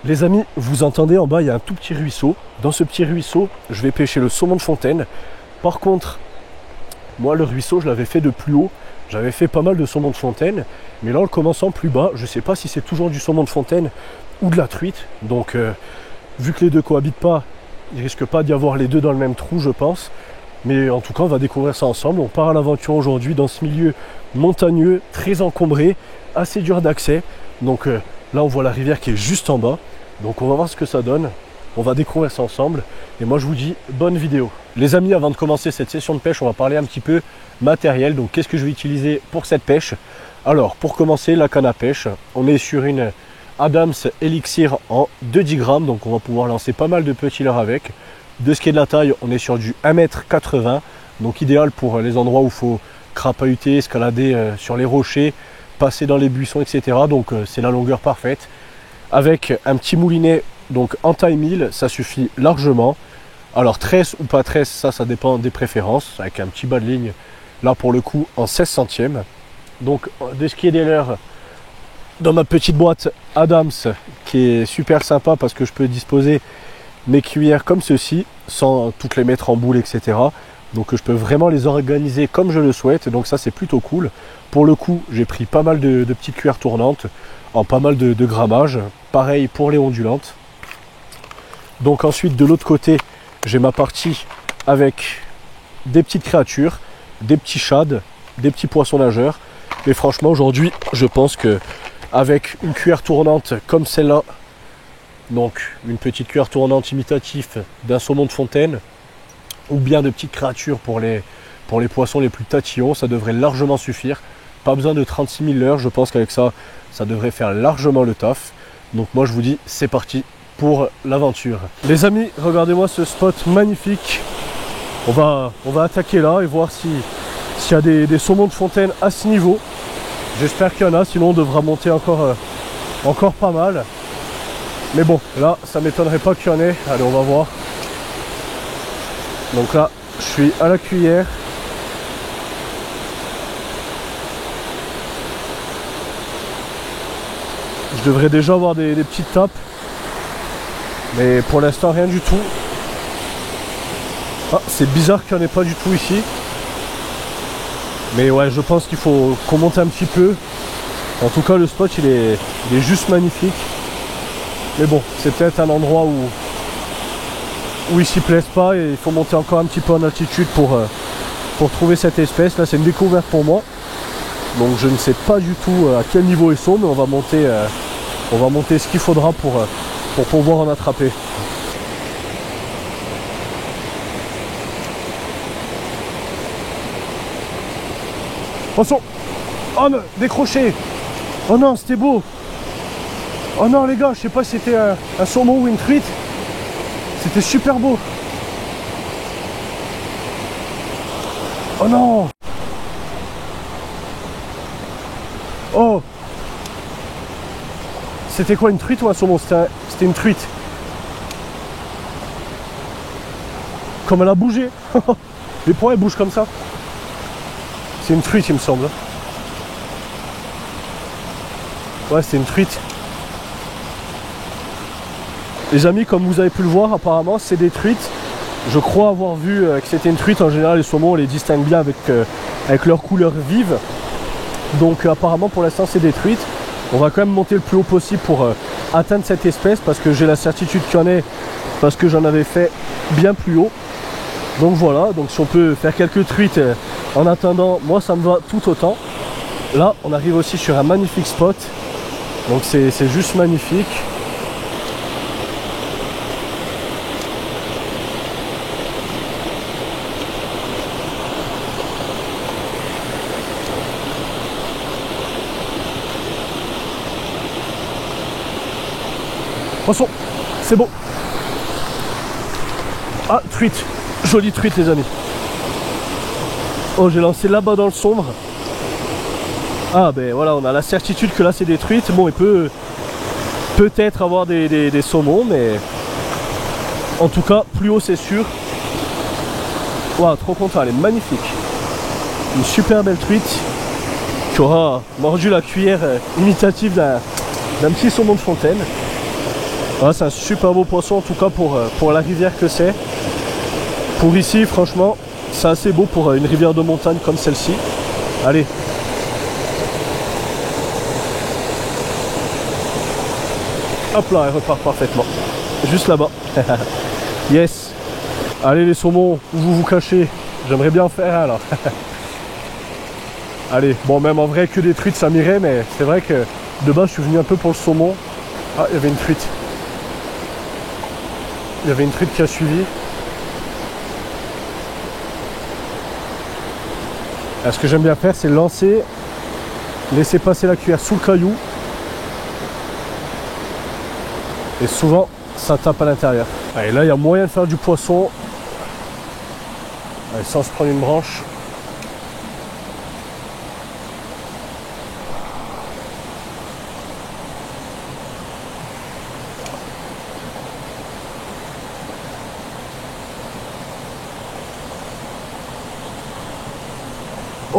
Les amis, vous entendez en bas, il y a un tout petit ruisseau. Dans ce petit ruisseau, je vais pêcher le saumon de fontaine. Par contre, moi le ruisseau, je l'avais fait de plus haut. J'avais fait pas mal de saumon de fontaine. Mais là, en le commençant plus bas, je ne sais pas si c'est toujours du saumon de fontaine ou de la truite. Donc, vu que les deux cohabitent pas, il risque pas d'y avoir les deux dans le même trou, je pense. Mais en tout cas, on va découvrir ça ensemble. On part à l'aventure aujourd'hui dans ce milieu montagneux, très encombré, assez dur d'accès. Donc là, on voit la rivière qui est juste en bas. Donc on va voir ce que ça donne. On va découvrir ça ensemble. Et moi, je vous dis bonne vidéo. Les amis, avant de commencer cette session de pêche, on va parler un petit peu matériel. Donc qu'est-ce que je vais utiliser pour cette pêche? Alors, pour commencer, la canne à pêche. On est sur une Adams Elixir en 2,10 grammes. Donc on va pouvoir lancer pas mal de petits leurres avec. De ce qui est de la taille, on est sur du 1,80 m. Donc idéal pour les endroits où il faut crapahuter, escalader sur les rochers, passer dans les buissons, etc. Donc c'est la longueur parfaite. Avec un petit moulinet donc en taille 1000, ça suffit largement. Alors tresse ou pas tresse, ça dépend des préférences. Avec un petit bas de ligne, là pour le coup en 16 centièmes. Donc de ce qui est des leurres, dans ma petite boîte Adams, qui est super sympa parce que je peux disposer mes cuillères comme ceci, sans toutes les mettre en boule, etc. Donc je peux vraiment les organiser comme je le souhaite. Donc ça c'est plutôt cool. Pour le coup, j'ai pris pas mal de petites cuillères tournantes en pas mal de grammage. Pareil pour les ondulantes. Donc ensuite de l'autre côté, j'ai ma partie avec des petites créatures, des petits shad, des petits poissons nageurs. Et franchement aujourd'hui, je pense que avec une cuillère tournante comme celle-là, donc une petite cuillère tournante imitative d'un saumon de fontaine, ou bien de petites créatures pour les poissons les plus tatillons, ça devrait largement suffire. Pas besoin de 36 000 leurres, je pense qu'avec ça, ça devrait faire largement le taf. Donc moi je vous dis, c'est parti pour l'aventure. Les amis, regardez-moi ce spot magnifique. On va attaquer là et voir s'il y a des saumons de fontaine à ce niveau. J'espère qu'il y en a, sinon on devra monter encore pas mal. Mais bon, là, ça m'étonnerait pas qu'il y en ait. Allez, on va voir. Donc là, je suis à la cuillère. Je devrais déjà avoir des petites tapes. Mais pour l'instant, rien du tout. Ah, c'est bizarre qu'il n'y en ait pas du tout ici. Mais ouais, je pense qu'il faut qu'on monte un petit peu. En tout cas, le spot, il est juste magnifique. Mais bon, c'est peut-être un endroit où ils s'y plaisent pas et il faut monter encore un petit peu en altitude pour trouver cette espèce. Là, c'est une découverte pour moi. Donc je ne sais pas du tout à quel niveau ils sont, mais on va monter ce qu'il faudra pour pouvoir en attraper. Attention! Oh non, décroché! Oh non, c'était beau! Oh non les gars, je sais pas si c'était un saumon ou une truite. C'était super beau. Oh non! Oh! C'était quoi, une truite ou un saumon? C'était une truite. Comme elle a bougé. Mais pourquoi elle bouge comme ça? C'est une truite il me semble. Ouais, c'est une truite. Les amis, comme vous avez pu le voir, apparemment c'est des truites. Je crois avoir vu que c'était une truite. En général les saumons on les distingue bien avec leur couleur vive. Donc apparemment pour l'instant c'est des truites. On va quand même monter le plus haut possible pour atteindre cette espèce, parce que j'ai la certitude qu'il y en ait, parce que j'en avais fait bien plus haut. Donc voilà, donc si on peut faire quelques truites en attendant, moi ça me va tout autant. Là on arrive aussi sur un magnifique spot. Donc c'est juste magnifique. Attention, c'est bon. Ah, truite. Jolie truite les amis. Oh, j'ai lancé là-bas dans le sombre. Ah ben voilà, on a la certitude que là c'est des truites. Bon, il peut peut-être avoir des saumons, mais en tout cas, plus haut c'est sûr. Waouh, trop content, elle est magnifique. Une super belle truite qui aura mordu la cuillère imitative d'un petit saumon de fontaine. Ah, c'est un super beau poisson en tout cas pour la rivière que c'est. Pour ici, franchement, c'est assez beau pour une rivière de montagne comme celle-ci. Allez. Hop là, elle repart parfaitement. Juste là-bas. Yes. Allez les saumons, où vous vous cachez? J'aimerais bien en faire un là. Allez, bon même en vrai que des truites ça m'irait, mais c'est vrai que de base je suis venu un peu pour le saumon. Ah, il y avait une truite. Il y avait une truite qui a suivi. Alors, ce que j'aime bien faire, c'est lancer, laisser passer la cuillère sous le caillou. Et souvent, ça tape à l'intérieur. Allez, là, il y a moyen de faire du poisson. Allez, sans se prendre une branche.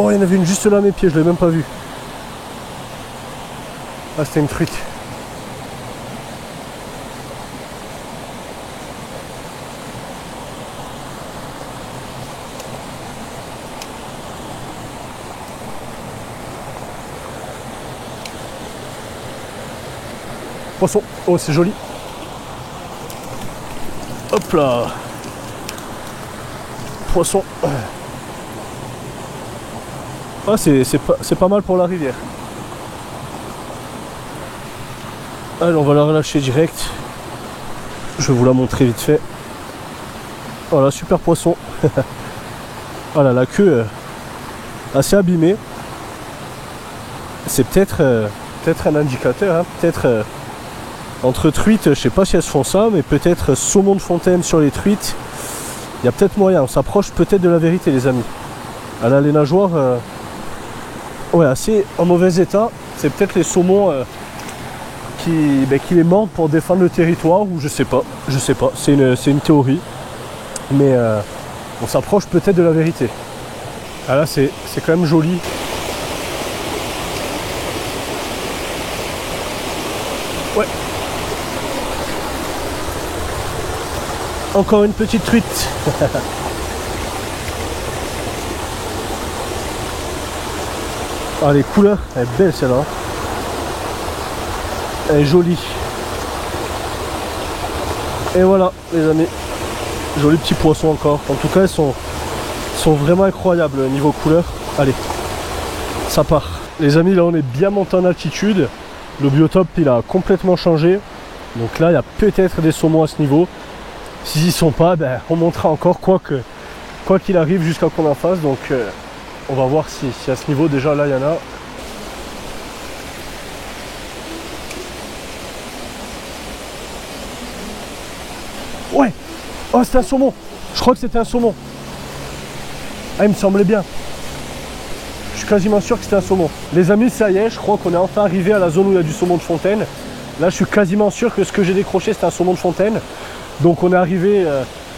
Oh, il y en avait une juste là à mes pieds, je ne l'ai même pas vue. Ah, c'était une truite. Poisson. Oh, c'est joli. Hop là. Poisson. Ah, c'est pas mal pour la rivière. Allez, on va la relâcher direct. Je vais vous la montrer vite fait. Voilà, super poisson. Voilà, la queue assez abîmée. C'est peut-être un indicateur, hein. Peut-être entre truites, je sais pas si elles se font ça, mais peut-être saumon de fontaine sur les truites. Il y a peut-être moyen, on s'approche peut-être de la vérité les amis. Là, les nageoires, ouais, assez en mauvais état. C'est peut-être les saumons qui les mordent pour défendre le territoire, ou je sais pas, c'est une théorie. Mais on s'approche peut-être de la vérité. Ah là, c'est quand même joli. Ouais. Encore une petite truite. Ah, les couleurs, elle est belle celle-là. Elle est jolie. Et voilà les amis. Joli petit poisson encore. En tout cas, ils sont vraiment incroyables niveau couleur. Allez, ça part. Les amis, là on est bien monté en altitude. Le biotope il a complètement changé. Donc là il y a peut-être des saumons à ce niveau. S'ils y sont pas, ben, on montera encore quoi qu'il arrive jusqu'à qu'on en fasse. Donc on va voir si à ce niveau déjà là il y en a. Ouais. Oh, c'est un saumon. Je crois que c'était un saumon. Ah, il me semblait bien. Je suis quasiment sûr que c'était un saumon. Les amis, ça y est, je crois qu'on est enfin arrivé à la zone où il y a du saumon de fontaine. Là, je suis quasiment sûr que ce que j'ai décroché, c'était un saumon de fontaine. Donc, on est arrivé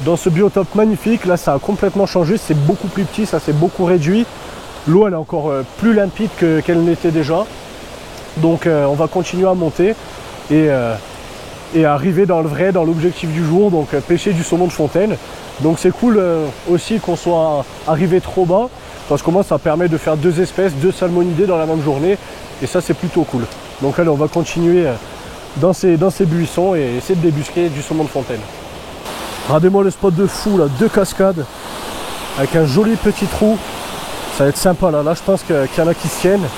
dans ce biotope magnifique. Là, ça a complètement changé. C'est beaucoup plus petit, ça s'est beaucoup réduit. L'eau, elle est encore plus limpide qu'elle n'était déjà. Donc, on va continuer à monter et arriver dans le vrai, dans l'objectif du jour, donc pêcher du saumon de fontaine. Donc c'est cool aussi qu'on soit arrivé trop bas, parce que moi ça permet de faire deux espèces, deux salmonidés dans la même journée, et ça c'est plutôt cool. Donc allez, on va continuer dans ces buissons et essayer de débusquer du saumon de fontaine. Regardez-moi le spot de fou là, deux cascades, avec un joli petit trou, ça va être sympa là, je pense qu'il y en a qui se tiennent.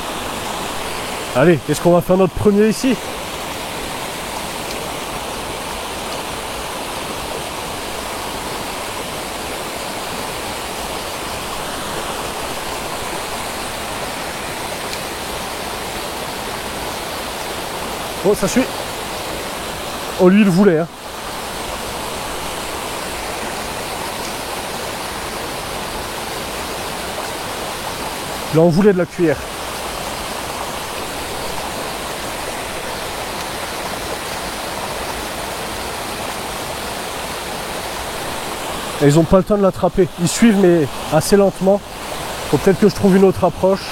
Allez, est-ce qu'on va faire notre premier ici ? Oh, ça suit. Oh, lui, il voulait. Hein. Là, on voulait de la cuillère. Et ils n'ont pas le temps de l'attraper. Ils suivent, mais assez lentement. Faut peut-être que je trouve une autre approche.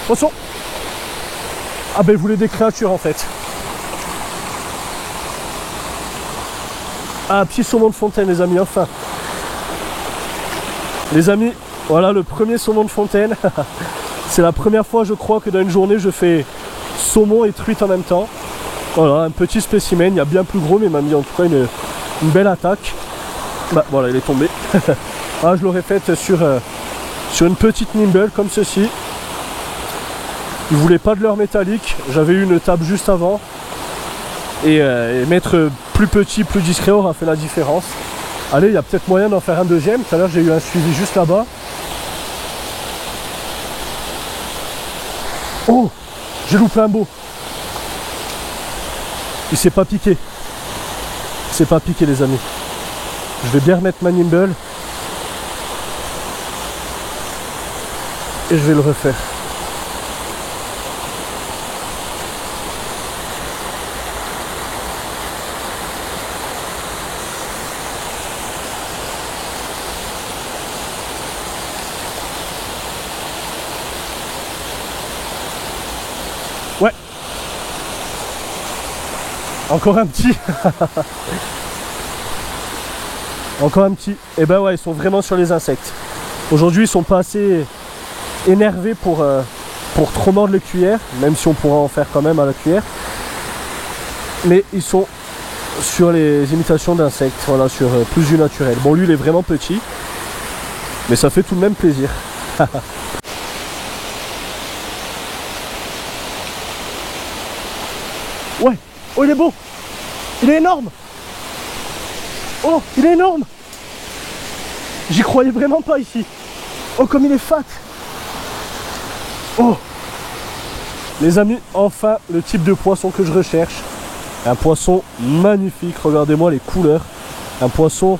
Attention. Ah ben, il voulait des créatures en fait. Ah, petit saumon de fontaine, les amis, enfin. Les amis, voilà le premier saumon de fontaine. C'est la première fois, je crois, que dans une journée, je fais saumon et truite en même temps. Voilà, un petit spécimen, il y a bien plus gros, mais il m'a mis en tout cas une belle attaque. Bah voilà, il est tombé. Ah, je l'aurais faite sur une petite nimble comme ceci. Il voulait pas de leurre métallique, j'avais eu une table juste avant. Et mettre plus petit, plus discret aura fait la différence. Allez, il y a peut-être moyen d'en faire un deuxième. Tout à l'heure, j'ai eu un suivi juste là-bas. Oh, j'ai loupé un beau. Il s'est pas piqué. Il s'est pas piqué, les amis. Je vais bien remettre ma nimble. Et je vais le refaire. Ouais. Encore un petit. Encore un petit. Et ben ouais, ils sont vraiment sur les insectes. Aujourd'hui, ils sont pas assez énervés pour trop mordre les cuillères, même si on pourra en faire quand même à la cuillère. Mais ils sont sur les imitations d'insectes, voilà, sur plus du naturel. Bon, lui, il est vraiment petit, mais ça fait tout de même plaisir. Ouais, oh, il est beau. Il est énorme. Oh, il est énorme. J'y croyais vraiment pas ici. Oh, comme il est fat. Oh. Les amis, enfin le type de poisson que je recherche. Un poisson magnifique, regardez-moi les couleurs. Un poisson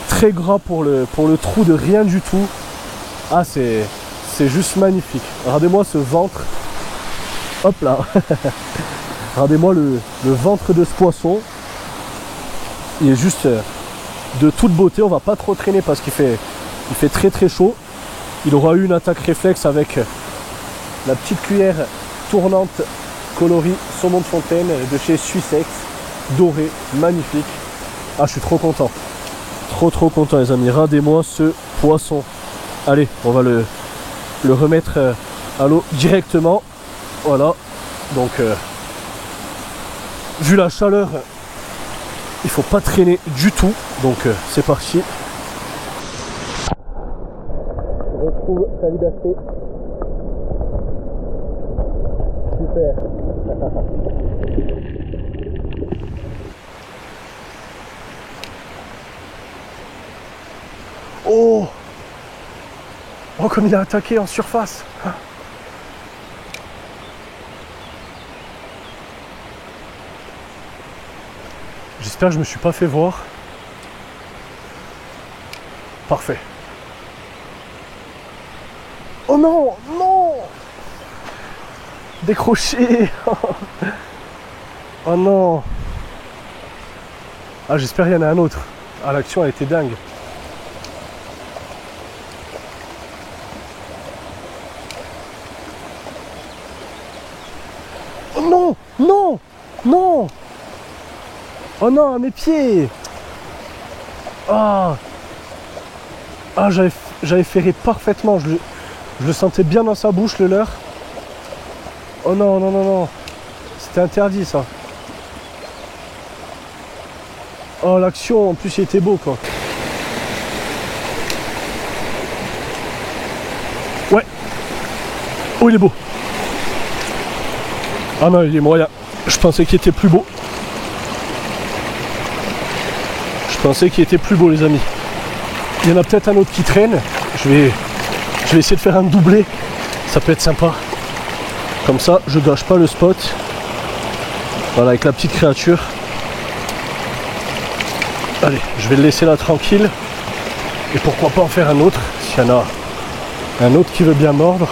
très gras pour le trou de rien du tout. Ah, c'est juste magnifique. Regardez-moi ce ventre. Hop là. Regardez-moi le ventre de ce poisson. Il est juste de toute beauté. On va pas trop traîner parce qu'il fait très très chaud. Il aura eu une attaque réflexe avec la petite cuillère tournante coloris saumon de fontaine de chez Suissex, doré, magnifique. Ah, je suis trop content. Trop content, les amis. Regardez-moi ce poisson. Allez, on va le remettre à l'eau directement. Voilà. Donc, vu la chaleur, il faut pas traîner du tout. Donc, c'est parti. Je retrouve sa liberté. Super. Oh! Oh, comme il a attaqué en surface! J'espère que je me suis pas fait voir. Parfait. Oh non! Non! Décroché! Oh non! Ah, j'espère qu'il y en a un autre. Ah, l'action a été dingue. Oh non! Non! Non! Oh non, à mes pieds! Ah! Ah, j'avais ferré parfaitement. Je le sentais bien dans sa bouche, le leurre. Oh non, non, non, non. C'était interdit, ça. Oh, l'action, en plus, il était beau, quoi. Ouais. Oh, il est beau. Ah non, il est moyen. Je pensais qu'il était plus beau. Je pensais qu'il était plus beau, les amis. Il y en a peut-être un autre qui traîne. Je vais essayer de faire un doublé. Ça peut être sympa. Comme ça, je gâche pas le spot. Voilà, avec la petite créature. Allez, je vais le laisser là tranquille. Et pourquoi pas en faire un autre, s'il y en a un autre qui veut bien mordre.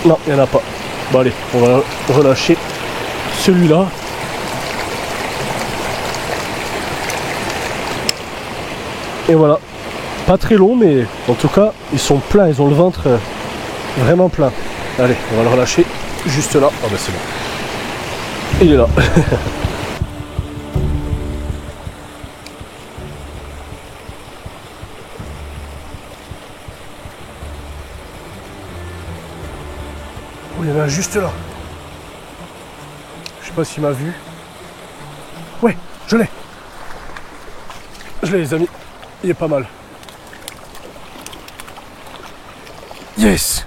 Non, il n'y en a pas. Bon allez, on va relâcher celui-là. Et voilà. Pas très long, mais en tout cas, ils sont pleins, ils ont le ventre vraiment plein. Allez, on va le relâcher juste là. Ah bah c'est bon. Il est là. Oh, il y en a un juste là. Je sais pas s'il m'a vu. Ouais, je l'ai. Je l'ai les amis. Il est pas mal. Yes.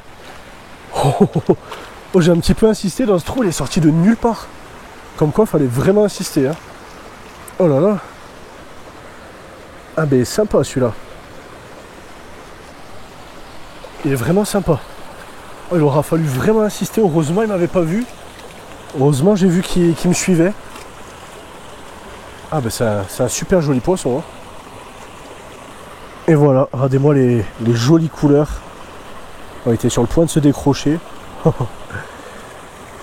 Oh, j'ai un petit peu insisté dans ce trou, il est sorti de nulle part. Comme quoi, il fallait vraiment insister. Hein. Oh là là. Ah ben sympa celui-là. Il est vraiment sympa. Oh, il aura fallu vraiment insister. Heureusement, il m'avait pas vu. Heureusement, j'ai vu qu'il me suivait. Ah ben c'est un super joli poisson. Hein. Et voilà, regardez-moi les jolies couleurs. On était sur le point de se décrocher.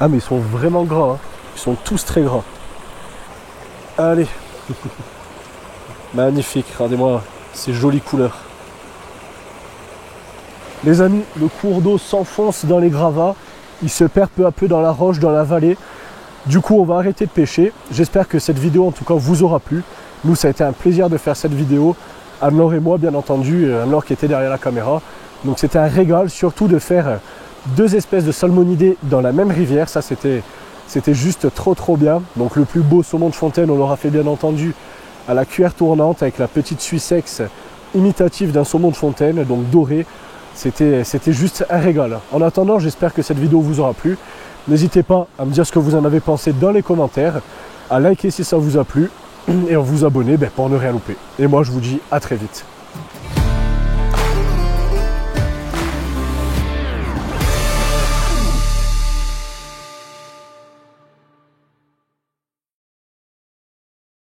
Ah mais ils sont vraiment gras. Hein. Ils sont tous très gras. Allez. Magnifique, regardez-moi ces jolies couleurs. Les amis, le cours d'eau s'enfonce dans les gravats. Il se perd peu à peu dans la roche, dans la vallée. Du coup, on va arrêter de pêcher. J'espère que cette vidéo, en tout cas, vous aura plu. Nous, ça a été un plaisir de faire cette vidéo. Anne-Laure et moi, bien entendu. Anne-Laure qui était derrière la caméra. Donc, c'était un régal, surtout de faire deux espèces de salmonidés dans la même rivière. Ça, c'était juste trop bien. Donc, le plus beau saumon de fontaine, on l'aura fait, bien entendu, à la cuillère tournante avec la petite Suissex imitative d'un saumon de fontaine, donc doré. C'était juste un régal. En attendant, j'espère que cette vidéo vous aura plu. N'hésitez pas à me dire ce que vous en avez pensé dans les commentaires, à liker si ça vous a plu et à vous abonner pour ne rien louper. Et moi, je vous dis à très vite.